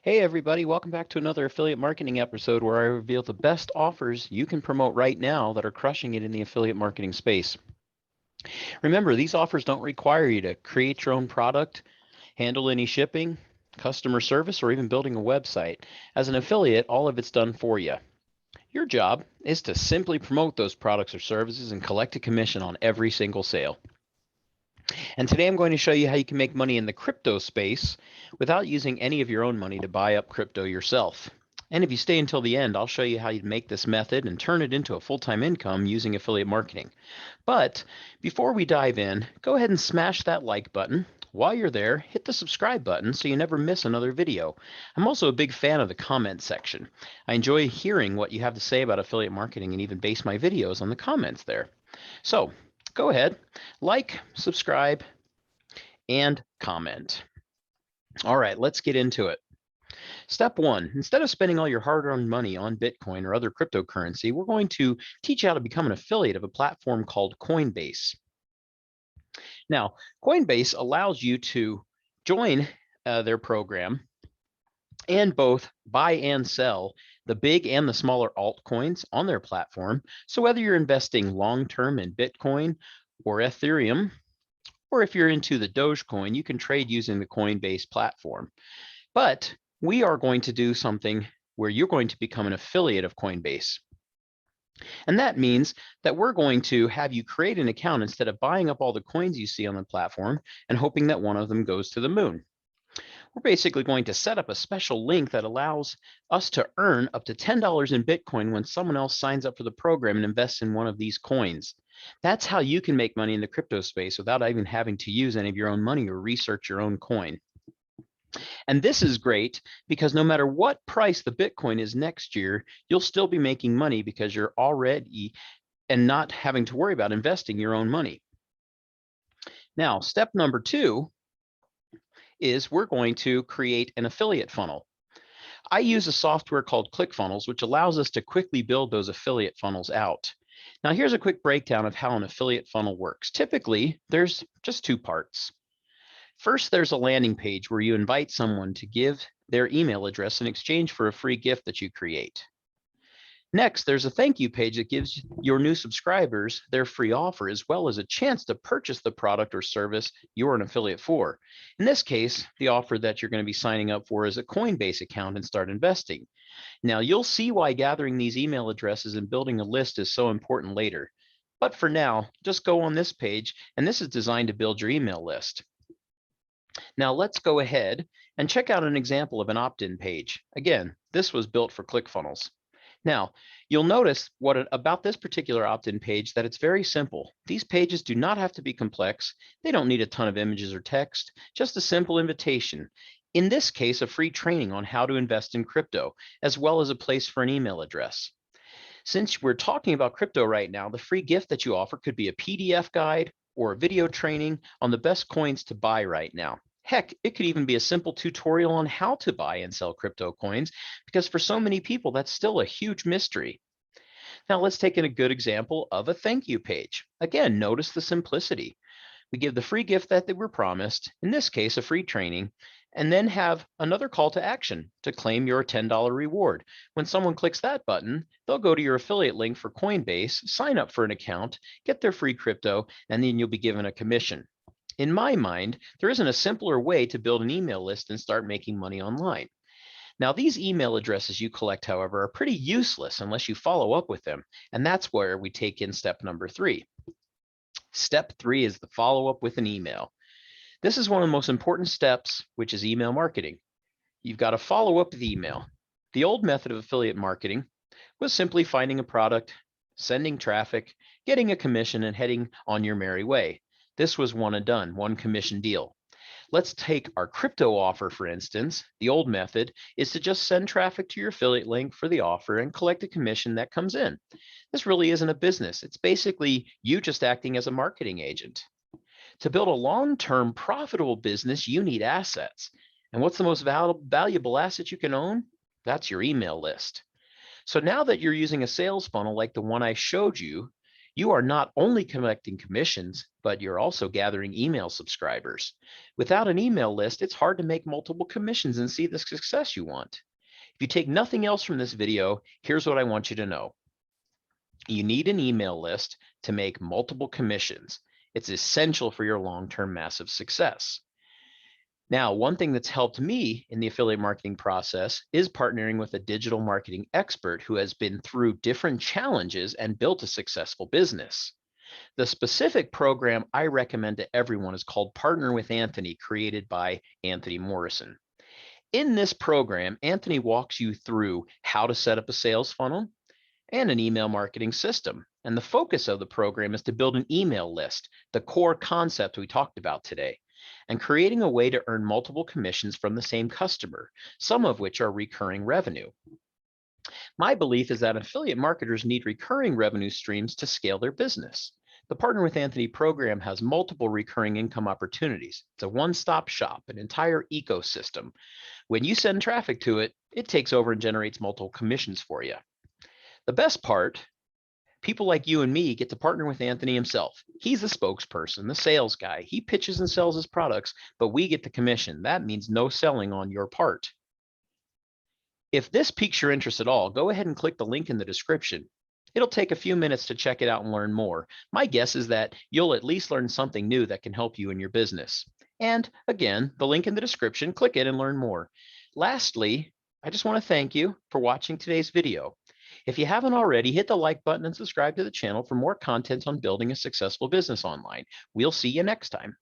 Hey everybody, welcome back to another affiliate marketing episode where I reveal the best offers you can promote right now that are crushing it in the affiliate marketing space. Remember, these offers don't require you to create your own product, handle any shipping, customer service, or even building a website. As an affiliate, all of it's done for you. Your job is to simply promote those products or services and collect a commission on every single sale. And today I'm going to show you how you can make money in the crypto space without using any of your own money to buy up crypto yourself. And if you stay until the end, I'll show you how you make this method and turn it into a full-time income using affiliate marketing. But before we dive in, go ahead and smash that like button. While you're there, hit the subscribe button so you never miss another video. I'm also a big fan of the comment section. I enjoy hearing what you have to say about affiliate marketing and even base my videos on the comments there. So go ahead, like, subscribe, and comment. All right, let's get into it. Step one, instead of spending all your hard-earned money on Bitcoin or other cryptocurrency, we're going to teach you how to become an affiliate of a platform called Coinbase. Now, Coinbase allows you to join their program and both buy and sell the big and the smaller altcoins on their platform. So whether you're investing long-term in Bitcoin or Ethereum, or if you're into the Dogecoin, you can trade using the Coinbase platform. But we are going to do something where you're going to become an affiliate of Coinbase. And that means that we're going to have you create an account instead of buying up all the coins you see on the platform and hoping that one of them goes to the moon. We're basically going to set up a special link that allows us to earn up to $10 in Bitcoin when someone else signs up for the program and invests in one of these coins. That's how you can make money in the crypto space without even having to use any of your own money or research your own coin. And this is great because no matter what price the Bitcoin is next year, you'll still be making money because you're already and not having to worry about investing your own money. Now, step number two is we're going to create an affiliate funnel. I use a software called ClickFunnels, which allows us to quickly build those affiliate funnels out. Now, here's a quick breakdown of how an affiliate funnel works. Typically, there's just two parts. First, there's a landing page where you invite someone to give their email address in exchange for a free gift that you create. Next, there's a thank you page that gives your new subscribers their free offer, as well as a chance to purchase the product or service you're an affiliate for. In this case, the offer that you're going to be signing up for is a Coinbase account and start investing. Now, you'll see why gathering these email addresses and building a list is so important later. But for now, just go on this page, and this is designed to build your email list. Now let's go ahead and check out an example of an opt-in page. Again, this was built for ClickFunnels. Now, you'll notice about this particular opt-in page that it's very simple. These pages do not have to be complex. They don't need a ton of images or text, just a simple invitation. In this case, a free training on how to invest in crypto, as well as a place for an email address. Since we're talking about crypto right now, the free gift that you offer could be a PDF guide or a video training on the best coins to buy right now. Heck, it could even be a simple tutorial on how to buy and sell crypto coins, because for so many people, that's still a huge mystery. Now let's take a good example of a thank you page. Again, notice the simplicity. We give the free gift that they were promised, in this case, a free training, and then have another call to action to claim your $10 reward. When someone clicks that button, they'll go to your affiliate link for Coinbase, sign up for an account, get their free crypto, and then you'll be given a commission. In my mind, there isn't a simpler way to build an email list and start making money online. Now, these email addresses you collect, however, are pretty useless unless you follow up with them, and that's where we take in step number three. Step three is the follow-up with an email. This is one of the most important steps, which is email marketing. You've got to follow up with email. The old method of affiliate marketing was simply finding a product, sending traffic, getting a commission, and heading on your merry way. This was one and done, one commission deal. Let's take our crypto offer, for instance. The old method is to just send traffic to your affiliate link for the offer and collect a commission that comes in. This really isn't a business. It's basically you just acting as a marketing agent. To build a long-term profitable business, you need assets. And what's the most valuable asset you can own? That's your email list. So now that you're using a sales funnel like the one I showed you, You are not only collecting commissions, but you're also gathering email subscribers. Without an email list, it's hard to make multiple commissions and see the success you want. If you take nothing else from this video, here's what I want you to know. You need an email list to make multiple commissions. It's essential for your long-term massive success. Now, one thing that's helped me in the affiliate marketing process is partnering with a digital marketing expert who has been through different challenges and built a successful business. The specific program I recommend to everyone is called Partner with Anthony, created by Anthony Morrison. In this program, Anthony walks you through how to set up a sales funnel and an email marketing system. And the focus of the program is to build an email list, the core concept we talked about today, and creating a way to earn multiple commissions from the same customer, some of which are recurring revenue. My belief is that affiliate marketers need recurring revenue streams to scale their business. The Partner with Anthony program has multiple recurring income opportunities. It's a one-stop shop, an entire ecosystem. When you send traffic to it, it takes over and generates multiple commissions for you. The best part, people like you and me get to partner with Anthony himself. He's the spokesperson, the sales guy. He pitches and sells his products, but we get the commission. That means no selling on your part. If this piques your interest at all, go ahead and click the link in the description. It'll take a few minutes to check it out and learn more. My guess is that you'll at least learn something new that can help you in your business. And again, the link in the description, click it and learn more. Lastly, I just want to thank you for watching today's video. If you haven't already, hit the like button and subscribe to the channel for more content on building a successful business online. We'll see you next time.